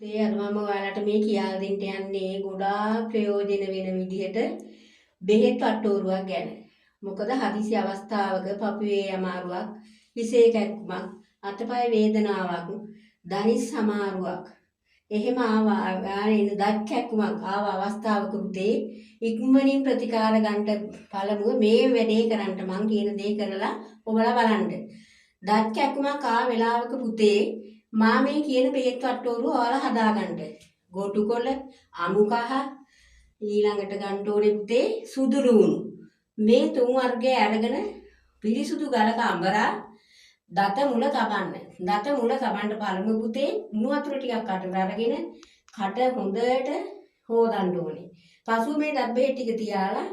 ඒ අද මම ඔයාලට මේ කියලා දෙන්න යන්නේ ගොඩාක් ප්‍රයෝජන වෙන විදිහට බෙහෙත් වට්ටෝරුවක් ගැන. මොකද හදිසි අවස්ථාවක පපුවේ අමාරුවක්, හිසේ කැක්කුමක්, අතපය වේදනාවක්, දනිස් අමාරුවක් එහෙම ආවා දත් කැක්කුමක් ආව අවස්ථාවක පුතේ ඉක්මනින් ප්‍රතිකාර ගන්නට පළමුව මේ වැඩේ කරන්න මං කියන දේ කරලා ඔබලා බලන්න. දත් කැක්කුමක් ආ වෙලාවක පුතේ මා මේ කියන බෙහෙත් වට්ටෝරුව ඔයාලා හදාගන්න. ගොටුකොළ, අමු කහ, ඊළඟට ගන්න ඕනේ පුතේ සුදු ලුණු. මේ තුන් වර්ගය අරගෙන පිරිසුදු ගලක අඹරා දත මුල තබන්න. දත මුල තබන්න පළමු පුතේ උණු වතුර ටිකක් අතට අරගෙන කට හොඳට හොදන්න ඕනේ. පසුව මේ දත් බෙහෙත් ටික තියාලා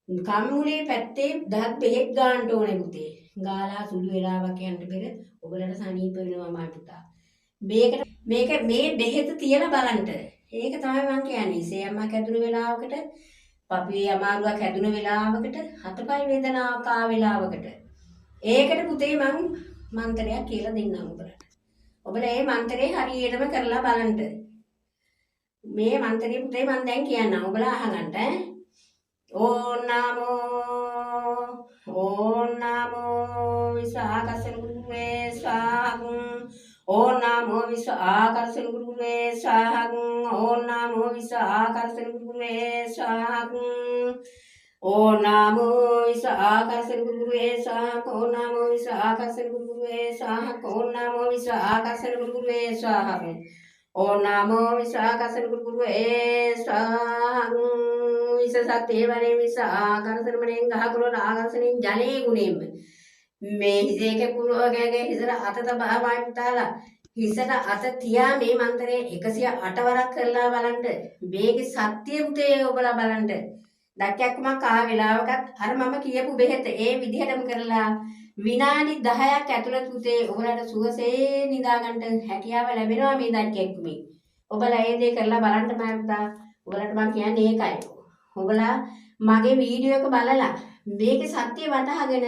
කම්මුලේ පැත්තේ දත් බෙහෙත් ගන්න ඕනේ පුතේ. ගාලා සුළු වෙලාවක් යන්න පෙර ඔබලට සනීප වෙනවාමයි පුතා. මේක මේ බෙහෙත තියලා බලන්න. ඒක තමයි මම කියන්නේ. සේයම්මා කැදුණු වෙලාවකට, පපුවේ අමාරුවක් හැදුණු වෙලාවකට, හතපය වේදනාවක් ආ වෙලාවකට. ඒකට පුතේ මං මන්ත්‍රයක් කියලා දෙන්නම් ඔබලට. ඔබලා මේ මන්ත්‍රේ හරියටම කරලා බලන්න. මේ මන්ත්‍රේ පුතේ මම දැන් කියන්නම්. ඔබලා අහගන්න ඈ. ඕම් නමෝ විසාකසන ගුරුවේ ස්වාහං. ඕම් නමෝ විසාකසන ගුරුවේ ස්වාහං. ඕම් නමෝ විසාකසන ගුරුවේ ස්වාහං. ඕම් නමෝ විසාකසන ගුරුවේ ස්වාහං. ඕම් නමෝ විසාකසන ගුරුවේ ස්වාහං. ඕම් නමෝ විසාකසන ගුරුවේ ස්වාහං. ඕම් නමෝ විසාකසන ගුරුවේ ස්වාහං. විසසතේ වනේ විසාකසන මනෙන් ගහකුල ආකර්ෂණෙන් ජලයේ ගුණෙම මේ හිසේක කුලෝගගේ හිසට අත තබාවයි පුතාලා හිසට අත තියා මේ මන්ත්‍රය 108 වරක් කරලා බලන්න. මේකේ සත්‍ය පුතේ ඔබලා බලන්න. දැක්කක්මක් ආ වෙලාවකත් අර මම කියපු බෙහෙත ඒ විදිහටම කරලා විනාඩි 10ක් ඇතුළත පුතේ ඔබලට සුවසේ නිදා ගන්න හැකියාව ලැබෙනවා මේ දැක්කක්මේ. ඔබලා ඒ දේ කරලා බලන්න මම පුතා. ඔබලට මම කියන්නේ ඒකයි. ඔබලා මගේ වීඩියෝ එක බලලා මේකේ සත්‍ය වටහාගෙන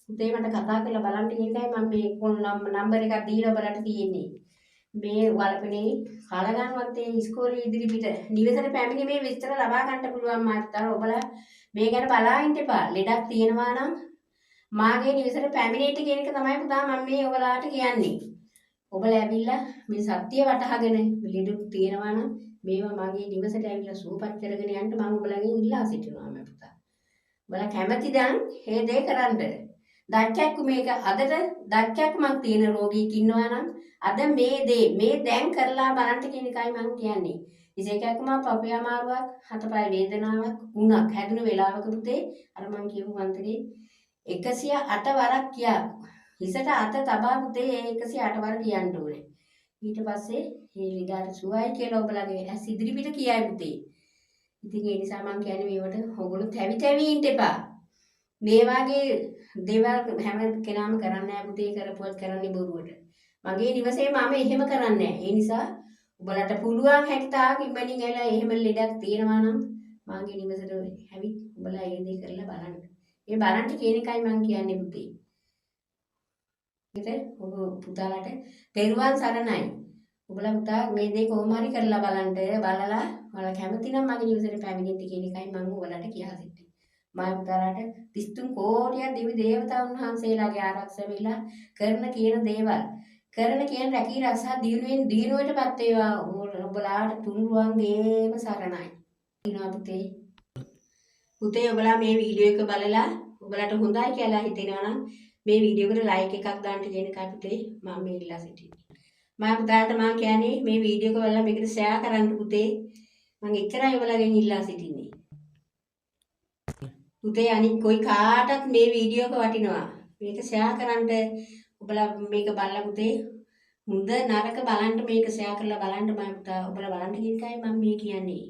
පුතේ මට කතා කරලා බලන්න කියනයි මම මේ ෆෝන් නම්බර් එකක් දීලා ඔබලට තියෙන්නේ. මේ වලපනේ කාලගණන්වත් ඒ ඉස්කෝලේ ඉදිරිපිට නිවසට පැමිණි මේ විස්තර ලබා ගන්න පුළුවන් මාතර ඔබලා මේ ගැන බලා ඉන්න එපා. ලෙඩක් තියෙනවා නම් මාගේ නිවසට පැමිණෙන්න කියන එක තමයි පුතා මම මේ ඔබලාට කියන්නේ. ඔබලා ඇවිල්ලා මේ සත්‍ය වටහාගෙන ලෙඩක් තියෙනවා නම් මේවා මගේ නිවසට ඇවිල්ලා සූපත් කරගෙන යන්න මම ඔබලගෙන් ඉල්ලා සිටිනවා මම පුතා. ඔබලා කැමතිද මේ දේ කරන්න? දත්කැක්ක මේක අදට දත්කැක්කමක් තියෙන රෝගියෙක් ඉන්නවා නම් අද මේ දැන් කරලා බලන්න කියන එකයි මම කියන්නේ. විශේෂයෙන්ම පපුවේ අමාරුවක්, හතපය වේදනාවක් වුණක් හැදුණු වෙලාවක පුතේ අර මම කියපු මන්ත්‍රේ 108 වරක් කියා. හිසට අත තබා පුතේ 108 වර කියන්න ඕනේ. ඊට පස්සේ මේ ලීඩාට සුවයි කියලා ඔබලගේ ඇස් ඉදිරිපිට කියයි පුතේ. ඉතින් ඒ නිසා මම කියන්නේ මේවට ඔයගොල්ලෝ තැවි ඉන්න එපා. මේ වගේ දේවල් හැම කෙනාම කරන්නේ නැහැ පුතේ. කරපුවත් කරන්නේ බොරුවට. මගේ නිවසේ මම එහෙම කරන්නේ නැහැ. ඒ නිසා ඔබලට පුළුවන් හැකිතාක් ඉම්මනින් ඇවිල්ලා එහෙම ලෙඩක් තියෙනවා නම් මගේ නිවසට ඇවිත් ඔබලා ඒ දේ කරලා බලන්න. මේ බලන්න කියන එකයි මම කියන්නේ පුතේ. ඒකට ඔබ පුතාලට තෙරුවන් සරණයි. ඔබලා පුතා මේ දේ කොහොම හරි කරලා බලන්න. බලලා ඔයාලා කැමති නම් මගේ නිවසට පැමිණෙන්න කියන එකයි මම ඔයාලට කියලා සිටින්නේ. මම පුතාලට 33 කෝටියක් දිවි දේවතාවුන් වහන්සේලාගේ ආරක්ෂා වෙලා කරන කියන දේවල් කරන කියන රැකී ආරක්ෂා දිනුවෙන් දිනුවටපත් වේවා. ඔබලාට තුන්රුවන්ගේම සරණයි. ඉනවා පුතේ. පුතේ ඔබලා මේ වීඩියෝ එක බලලා ඔබලාට හොඳයි කියලා හිතෙනවා නම් මේ වීඩියෝ එකට ලයික් එකක් දාන්න කියන එකයි පුතේ මම මේ ඉල්ලා සිටින්නේ. මම පුතාලට මම කියන්නේ මේ වීඩියෝ එක බලලා මේකට ෂෙයා කරන්න පුතේ. මම එච්චරයි ඔයාලගෙන් ඉල්ලා සිටින්නේ. පුතේ අනිත් કોઈ කාටත් මේ වීඩියෝ එක වටිනවා. මේක ෂෙයා කරන්න ඔබලා මේක බලලා පුතේ හොඳ නරක බලන්න මේක ෂෙයා කරලා බලන්න මම පුතා ඔබලා බලන්න කියන එකයි මම මේ කියන්නේ.